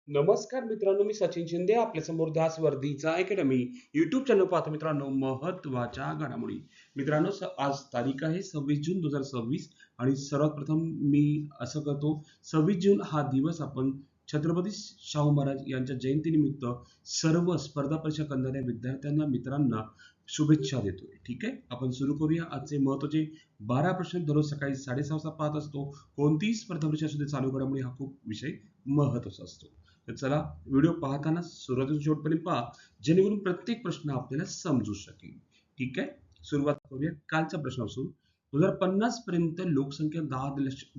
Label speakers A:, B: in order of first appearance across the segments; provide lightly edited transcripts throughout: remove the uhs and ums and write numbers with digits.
A: नमस्कार मित्रांनो, मी सचिन शिंदे आपल्या समोर ध्यास वर्धीचा अकॅडमी युट्यूब चॅनल पाहतो. मित्रांनो, महत्त्वाच्या घडामोडी. मित्रांनो, आज तारीख आहे 26 जून 2026 आणि सर्वात प्रथम मी असं करतो, 26 जून हा दिवस आपण छत्रपती शाहू महाराज यांच्या जयंतीनिमित्त सर्व स्पर्धा परीक्षा करणाऱ्या विद्यार्थ्यांना, मित्रांना शुभेच्छा देतोय. ठीक आहे, आपण सुरू करूया आजचे महत्त्वाचे 12 प्रश्न. दररोज सकाळी 6:30 वाजता पाहत असतो. कोणतीही स्पर्धा परीक्षा असू दे, चालू घडामोडी हा खूप विषय महत्त्वाचा असतो. तर चला, व्हिडिओ पाहताना सुरुवातीपासून शेवटपर्यंत पहा, जेणेकरून प्रत्येक प्रश्न आपल्याला समजू शकेल. ठीक आहे, सुरुवात करूया कालच्या प्रश्नापासून. 2050 पर्यंत लोकसंख्या 10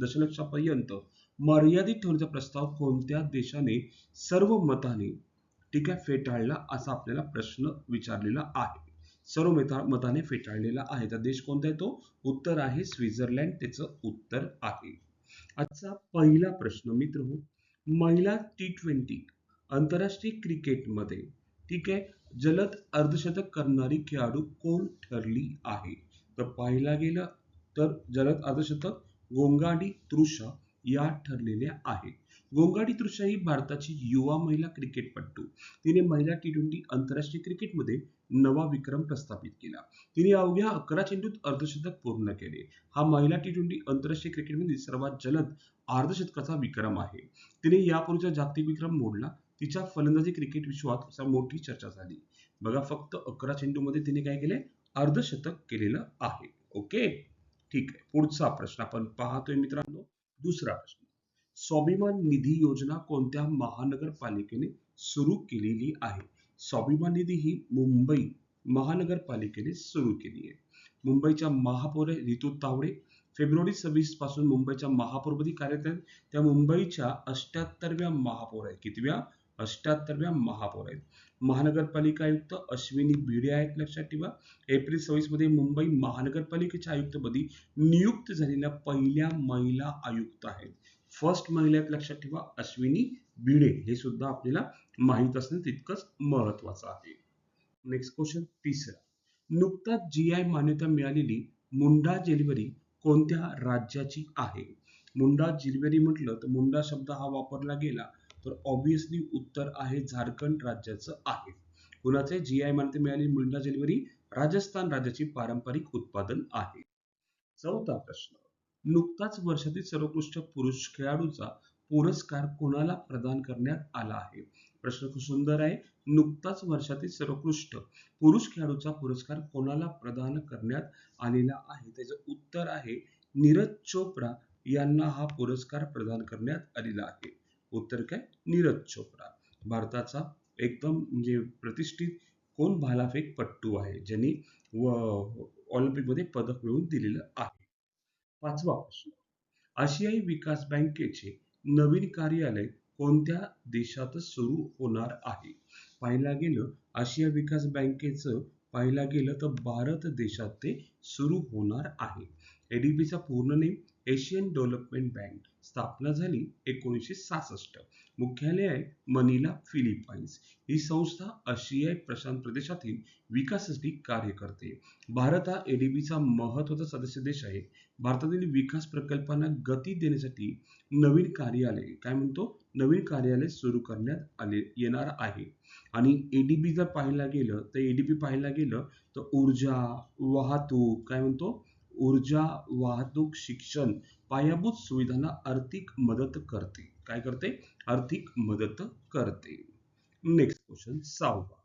A: दशलक्षापर्यंत मर्यादित ठेवण्याचा प्रस्ताव कोणत्या देशाने सर्व मताने, ठीक आहे, फेटाळला, असा आपल्याला प्रश्न विचारलेला आहे. सर्व मताने फेटाळलेला आहे. तर देश कोणता आहे तो? उत्तर आहे स्वित्झर्लंड. त्याचं उत्तर आहे. आजचा पहिला प्रश्न मित्र हो, महिला T20 आंतरराष्ट्रीय क्रिकेटमध्ये, ठीक आहे, जलद अर्धशतक करणारी खेळाडू कोण ठरली आहे? तर पाहायला गेलं तर जलद अर्धशतक गोंगाडी तृषा या ठरलेल्या आहे. गोंगाडी तृषा ही भारताची युवा महिला क्रिकेटपटू. तिने महिला T20 आंतरराष्ट्रीय क्रिकेटमध्ये नवा विक्रम प्रस्थापित केला. तिने अवघ्या 11 चेंडूत अर्धशतक पूर्ण केले. हा महिला T20 आंतरराष्ट्रीय क्रिकेटमधील सर्वात जलद अर्धशतकाचा विक्रम आहे. तिने यापूर्वीचा जागतिक विक्रम मोडला. तिच्या फलंदाजी क्रिकेट विश्वात मोठी चर्चा झाली. बघा, फक्त 11 चेंडूमध्ये तिने काय केले? अर्धशतक केलेलं आहे. ओके, ठीक आहे. पुढचा प्रश्न आपण पाहतोय मित्रांनो. दुसरा प्रश्न, स्वाभिमान निधी योजना कोणत्या महानगरपालिकेने सुरू केलेली आहे? स्वाभिमान निधी ही मुंबई महानगरपालिकेने सुरू केली आहे. मुंबईच्या महापौर रितू तावडे फेब्रुवारी 26 पासून मुंबईच्या महापौरपदी कार्यरत आहेत. त्या मुंबईच्या 78व्या महापौर आहेत. कितव्या? 78व्या महापौर आहेत. महानगरपालिका आयुक्त अश्विनी भिडे आहेत, लक्षात ठेवा. एप्रिल 26 मध्ये मुंबई महानगरपालिकेच्या आयुक्तपदी नियुक्त झालेल्या पहिल्या महिला आयुक्त आहेत. फर्स्ट महिला आहेत, लक्षात ठेवा, अश्विनी भिडे. हे सुद्धा आपल्याला माहित असणं तितकंच महत्वाचं आहे. नेक्स्ट क्वेश्चन, तिसरा, नुकताच GI मान्यता मिळालेली मुंडा जेलबरी कोणत्या राज्याची आहे? मुंडा जेलबरी म्हटलं तर मुंडा शब्द हा वापरला गेला तर ऑब्विसली उत्तर आहे झारखंड राज्याचं आहे. कुणाचे? GI मान्यता मिळालेली मुंडा जेलबरी राजस्थान राज्याची पारंपरिक उत्पादन आहे. चौथा प्रश्न, नुकताच वर्षातील सर्वोत्कृष्ट पुरुष खेळाडूचा पुरस्कार कोणाला प्रदान करण्यात आला आहे? प्रश्न खूप सुंदर आहे. नुकताच वर्षातील सर्वोत्कृष्ट पुरुष खेळाडूचा पुरस्कार कोणाला प्रदान करण्यात आलेला आहे? त्याचं उत्तर आहे नीरज चोप्रा यांना हा पुरस्कार प्रदान करण्यात आलेला आहे. उत्तर काय? नीरज चोप्रा. भारताचा एकदम म्हणजे प्रतिष्ठित कोण भालाफेक पट्टू आहे, ज्यांनी ऑलिम्पिकमध्ये पदक मिळवून दिलेलं आहे. पाचवा प्रश्न, आशियाई विकास बँकेचे नवीन कार्यालय कोणत्या देशात सुरू होणार आहे? पाहायला गेलं आशिया विकास बँकेचं पाहायला गेलं तर भारत देशात ते सुरू होणार आहे. एडीबीचा पूर्ण नेम एशियन डेव्हलपमेंट बँक. स्थापना झाली 1966. मुख्यालय आहे मनिला, फिलिपाईन्स. ही संस्था आशियाई प्रशांत प्रदेशातील विकासासाठी कार्य करते. भारत हा एडीबीचा महत्वाचा सदस्य देश आहे. भारतातील विकास प्रकल्पांना गती देण्यासाठी नवीन कार्यालय, काय म्हणतो, नवीन कार्यालय सुरू करण्यात येणार आहे. आणि एडीबी जर पाहायला गेलं तर ऊर्जा, वाहतूक, काय म्हणतो, ऊर्जा, वाहतूक, शिक्षण, पायाभूत सुविधांना आर्थिक मदत करते. काय करते? आर्थिक मदत करते. नेक्स्ट क्वेश्चन, 6वा,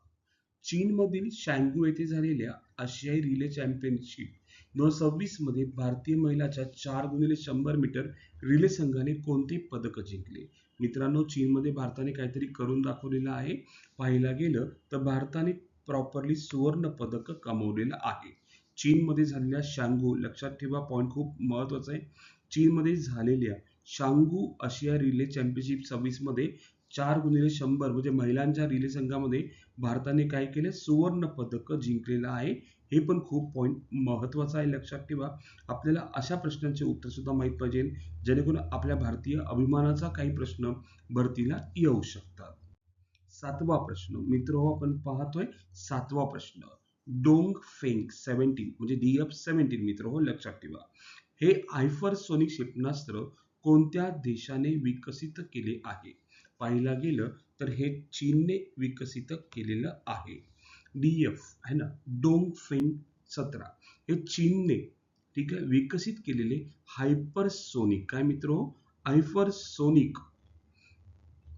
A: चीनमधील शँगू येथे झालेल्या आशियाई रिले चॅम्पियनशिप 2026 मध्ये भारतीय महिलाच्या 4x100 मीटर रिले संघाने कोणते पदक जिंकले? मित्रांनो, चीनमध्ये भारताने काहीतरी करून दाखवलेलं आहे. पाहायला गेलं तर भारताने प्रॉपरली सुवर्ण पदक कमवलेलं आहे. चीनमध्ये झालेल्या शांगू, लक्षात ठेवा, पॉईंट खूप महत्वाचा आहे. चीनमध्ये झालेल्या शांगू आशिया रिले चॅम्पियनशिप 26 मध्ये 4x100 म्हणजे महिलांच्या रिले संघामध्ये भारताने काय केले? सुवर्ण पदक जिंकलेलं आहे. हे पण खूप पॉईंट महत्वाचा आहे, लक्षात ठेवा. आपल्याला अशा प्रश्नांचे उत्तर सुद्धा माहित पाहिजे, जेणेकरून आपल्या भारतीय अभिमानाचा काही प्रश्न भरतीला येऊ शकतात. 7वा प्रश्न मित्र हो, आपण पाहतोय 7वा प्रश्न, डोंग फेंग 17 म्हणजे DF-17 मित्र हो, लक्षात ठेवा. हे हायपरसोनिक क्षेपणास्त्र कोणत्या देशाने विकसित केले आहे? पाहिला गेलं तर हे चीनने विकसित केलेलं आहे. DF आहे ना, डोंगफेंग 17 हे चीनने, ठीक आहे, विकसित केलेले हायपरसोनिक, काय मित्र, हायपरसोनिक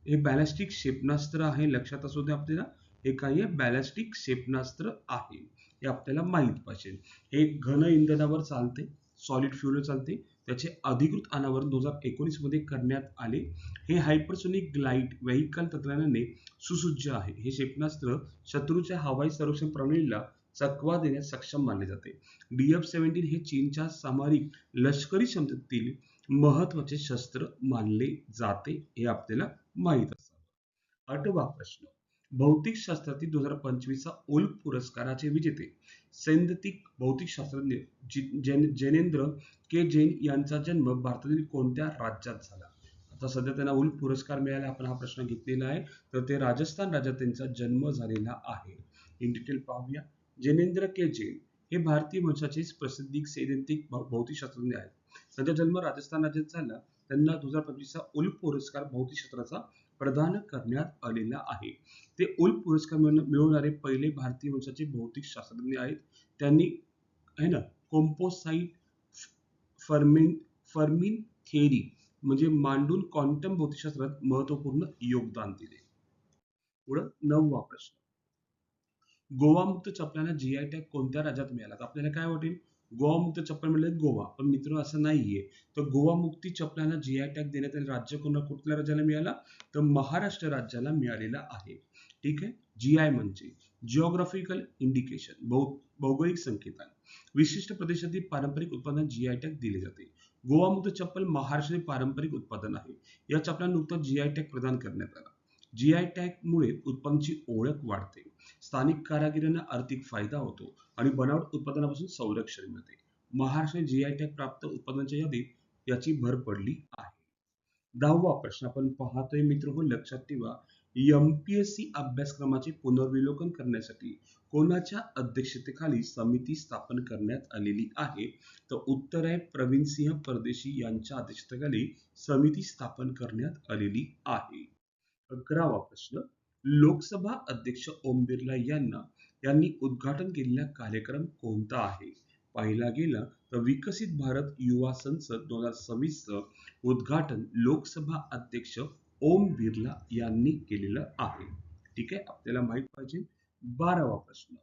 A: हे बॅलिस्टिक क्षेपणास्त्र आहे. लक्षात असू दे आपल्याला, हे काय आहे? बॅलिस्टिक क्षेपणास्त्र आहे, हे आपल्याला माहित पाहिजे. हे घन इंधनावर चालते, सॉलिड फ्युएल चालते. त्याचे अधिकृत अनावरण 2019 मध्ये करण्यात आले. हे हायपरसोनिक ग्लाइड व्हेइकल तंत्रज्ञानाने सुसज्ज आहे. हे क्षेपणास्त्र शत्रूच्या हवाई संरक्षण प्रणालीला चकवा देण्यास सक्षम मानले जाते. DF-17 हे चीनच्या सामरिक लष्करी क्षमतेतील महत्वाचे शस्त्र मानले जाते, हे आपल्याला माहित असावं. 8वा प्रश्न, भौतिकशास्त्रातील 2025 चा उल्फ पुरस्काराचे विजेते सैद्धांतिक भौतिकशास्त्रज्ञ जैनेंद्र के जैन यांचा जन्म भारतातील कोणत्या राज्यात झाला? आता सध्या त्यांना उल्फ पुरस्कार मिळाला, आपण हा प्रश्न घेतलेला आहे. तर ते राजस्थान राज्यात त्यांचा जन्म झालेला आहे. इन डिटेल पाहूया. जैनेंद्र के जैन हे भारतीय वंशाचे प्रसिद्ध सैद्धांतिक भौतिकशास्त्रज्ञ आहेत. त्यांचा जन्म राजस्थान राज्यात झाला. त्यांना 2025 चा उल्फ पुरस्कार भौतिकशास्त्राचा प्रदान करण्यात आलेला आहे. ते उल्फ पुरस्कार मिळवणारे पहिले भारतीय वंशाचे भौतिकशास्त्रज्ञ आहेत. त्यांनी आहे ना कंपोसाइट फर्मिन थिअरी म्हणजे मांडून क्वांटम भौतिकशास्त्रात महत्वपूर्ण योगदान दिले. पुढे 9वा प्रश्न, गोवा मुक्त चपलांना GI टॅग कोणत्या राज्यात मिळाला? तर आपल्याला काय वाटेल, गोवा मुक्त चप्पल म्हणजे गोवा, पण मित्र असं नाहीये. तर गोवा मुक्ती चपलांना GI टॅग देण्यात आलेला राज्य कुठल्या राज्याला मिळाला? तर महाराष्ट्र राज्याला मिळालेला आहे. ठीक आहे. GI म्हणजे जिओग्राफिकल इंडिकेशन, भौगोलिक संकेतान. विशिष्ट प्रदेशातील पारंपरिक उत्पादन GI टॅग दिले जाते. गोवा मुक्त चप्पल महाराष्ट्रातील पारंपरिक उत्पादन आहे. या चपलांना नुकताच GI टॅग प्रदान करण्यात आला. GI टॅग मुळे उत्पादनाची ओळख वाढते, स्थानिक कारागिरांना आर्थिक फायदा होतो आणि बनावट उत्पादनापासून संरक्षण मिळते. महाराष्ट्राने GI टॅग प्राप्त उत्पादनांच्या यादीत याची भर पडली आहे. 10वा प्रश्न आपण पाहतोय मित्र, लक्षात ठेवा. MPSC अभ्यासक्रमाचे पुनर्विलोकन करण्यासाठी कोणाच्या अध्यक्षतेखाली समिती स्थापन करण्यात आलेली आहे? तर उत्तर आहे प्रवीणसिंह परदेशी यांच्या अध्यक्षतेखाली समिती स्थापन करण्यात आलेली आहे. 11वा प्रश्न, लोकसभा अध्यक्ष ओम बिर्ला यांनी उद्घाटन केलेला कार्यक्रम कोणता आहे? पाहिला गेला तर विकसित भारत युवा संसद 2026 उद्घाटन लोकसभा अध्यक्ष ओम बिर्ला यांनी केलेलं आहे. ठीक आहे, आपल्याला माहित पाहिजे. 12वा प्रश्न,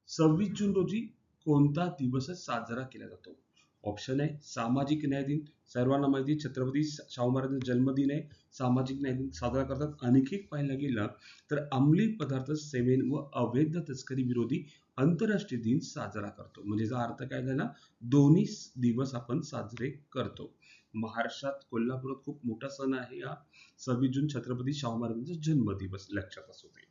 A: 26 जून रोजी कोणता दिवस साजरा केला जातो? ऑप्शन आहे सामाजिक न्याय दिन, सर्वांना माहिती छत्रपती शाहू महाराजांचा जन्मदिन आहे, सामाजिक न्याय दिन साजरा करतात. आणखी पाहायला गेला तर अंमली पदार्थ सेवन व अवैध तस्करी विरोधी आंतरराष्ट्रीय दिन साजरा करतो. म्हणजे याचा अर्थ काय झाला, दोन्ही दिवस आपण साजरे करतो. महाराष्ट्रात कोल्हापुरात खूप मोठा सण आहे हा 26 जून, छत्रपती शाहू महाराजांचा जन्मदिवस, लक्षात असू दे.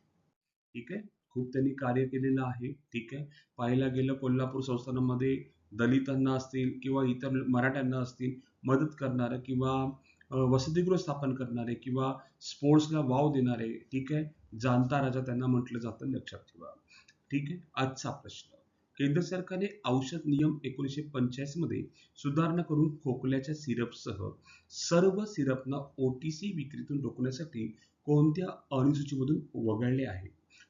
A: ठीक आहे, खूप त्यांनी कार्य केलेलं आहे. ठीक आहे, पाहायला गेलं कोल्हापूर संस्थानामध्ये दलितांना असतील किंवा इतर मराठ्यांना असतील मदत करणारे किंवा वसतिगृह स्थापन करणारे किंवा स्पोर्ट्सला वाव देणारे, ठीक आहे, जाणता राजा त्यांना म्हटलं जातं, लक्षात ठेवा. ठीक आहे. आजचा प्रश्न, केंद्र सरकारने औषध नियम 1985 मध्ये सुधारणा करून खोकल्याच्या सिरपसह सर्व सिरपना OTC विक्रीतून रोखण्यासाठी कोणत्या अनुसूचीमधून वगळले आहे?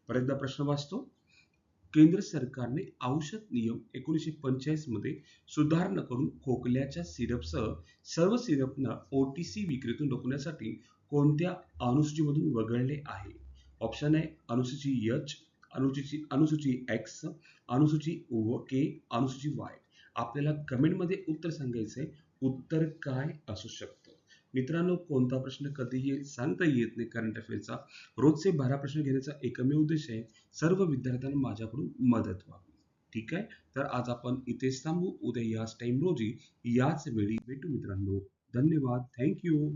A: परत एकदा प्रश्न वाचतो. केंद्र सरकारने औषध नियम 1985 मध्ये सुधारणा करून खोकल्याच्या सिरपसह सर्व सिरपना OTC विक्रीतून रोखण्यासाठी कोणत्या अनुसूचीमधून वगळले आहे? ऑप्शन आहे अनुसूची H, अनुसूची X, अनुसूची K, अनुसूची Y. आपल्याला कमेंटमध्ये उत्तर सांगायचंय, उत्तर काय असू शकतं. मित्रांनो, कोणता प्रश्न कधी येईल सांगता येत नाही. करंट अफेअरचा रोजचे 12 प्रश्न घेण्याचा एकमेव उद्देश आहे सर्व विद्यार्थ्यांना माझ्याकडून मदत व्हावी. ठीक आहे, तर आज आपण इथेच थांबू. उद्या याच टाइम रोजी याच वेळी भेटू मित्रांनो. धन्यवाद. थँक्यू.